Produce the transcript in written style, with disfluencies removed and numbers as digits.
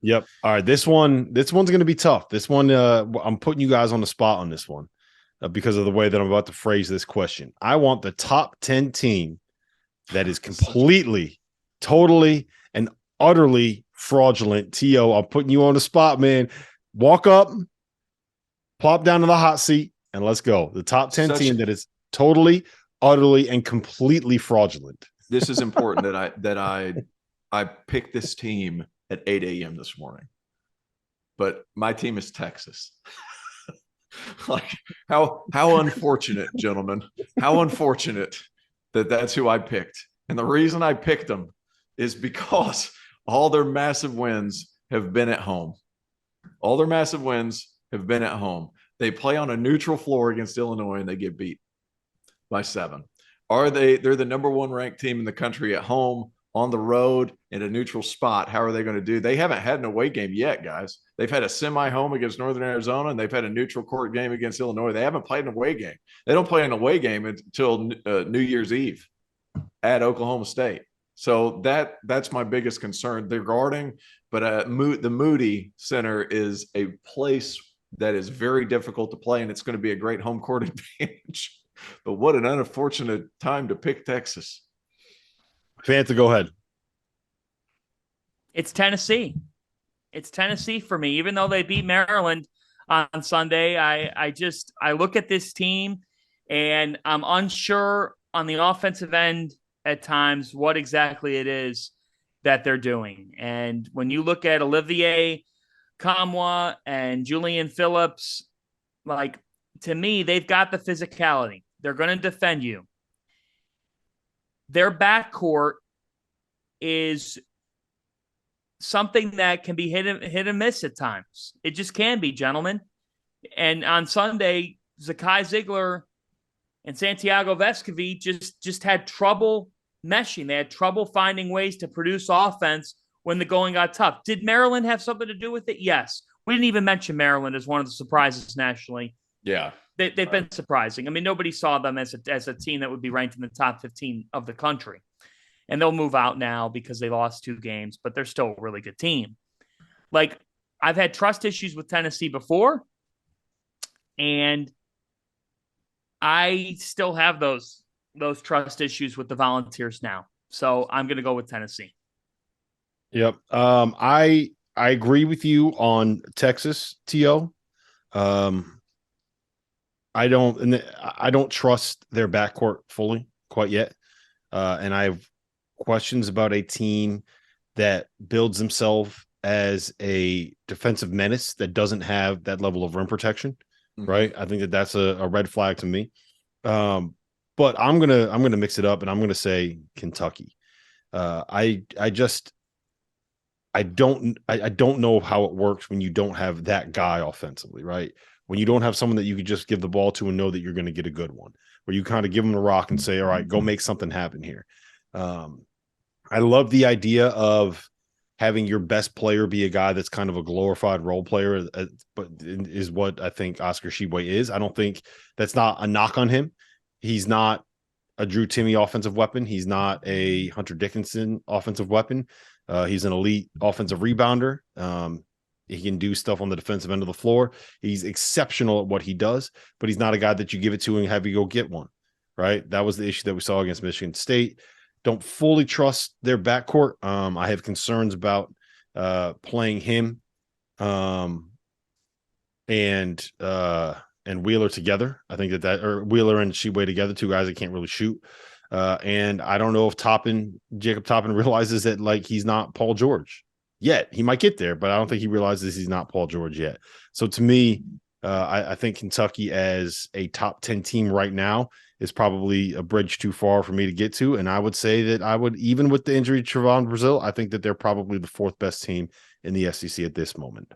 Yep. All right. This one's going to be tough. This one, I'm putting you guys on the spot on this one because of the way that I'm about to phrase this question. I want the top 10 team that is completely, totally, and utterly fraudulent. T.O., I'm putting you on the spot, man. Walk up, plop down to the hot seat, and let's go. The top 10 team that is totally, utterly, and completely fraudulent. This is important that I picked this team at 8 a.m. this morning, but my team is Texas. Like how unfortunate, gentlemen, how unfortunate that that's who I picked. And the reason I picked them is because all their massive wins have been at home. All their massive wins have been at home. They play on a neutral floor against Illinois and they get beat by 7. They're the number 1 ranked team in the country at home, on the road, in a neutral spot. How are they going to do? They haven't had an away game yet, guys. They've had a semi-home against Northern Arizona, and they've had a neutral court game against Illinois. They haven't played an away game. They don't play an away game until New Year's Eve at Oklahoma State. So that's my biggest concern. They're guarding, but the Moody Center is a place that is very difficult to play, and it's going to be a great home court advantage. But what an unfortunate time to pick Texas. Fanta, go ahead. It's Tennessee. It's Tennessee for me. Even though they beat Maryland on Sunday, I look at this team and I'm unsure on the offensive end at times what exactly it is that they're doing. And when you look at Olivier Kamwa and Julian Phillips, like, to me, they've got the physicality. They're going to defend you. Their backcourt is something that can be hit and miss at times. It just can be, gentlemen. And on Sunday, Zakai Ziegler and Santiago Vescovi just had trouble meshing. They had trouble finding ways to produce offense when the going got tough. Did Maryland have something to do with it? Yes. We didn't even mention Maryland as one of the surprises nationally. Yeah. They've been surprising. I mean, nobody saw them as a team that would be ranked in the top 15 of the country. And they'll move out now because they lost 2 games, but they're still a really good team. Like, I've had trust issues with Tennessee before, and I still have those trust issues with the Volunteers now. So I'm going to go with Tennessee. Yep. I agree with you on Texas, T.O. I don't trust their backcourt fully quite yet. And I have questions about a team that builds themselves as a defensive menace that doesn't have that level of rim protection. Mm-hmm. Right. I think that's a red flag to me. But I'm going to mix it up and I'm going to say Kentucky. I don't know how it works when you don't have that guy offensively, right? When you don't have someone that you could just give the ball to and know that you're going to get a good one, where you kind of give them the rock and say, all right, go make something happen here. I love the idea of having your best player be a guy that's kind of a glorified role player, but is what I think Oscar Tshiebwe is. I don't think that's not a knock on him. He's not a Drew Timme offensive weapon. He's not a Hunter Dickinson offensive weapon. He's an elite offensive rebounder. He can do stuff on the defensive end of the floor. He's exceptional at what he does, but he's not a guy that you give it to and have you go get one, right? That was the issue that we saw against Michigan State. Don't fully trust their backcourt. I have concerns about playing him and Wheeler together. I think or Wheeler and Tshiebwe together, 2 guys that can't really shoot. And I don't know if Jacob Toppin realizes that, like, he's not Paul George yet. He might get there, but I don't think he realizes he's not Paul George yet. So to me, I think Kentucky as a top 10 team right now is probably a bridge too far for me to get to. And I would say that even with the injury to Trevon Brazile, I think that they're probably the 4th best team in the SEC at this moment.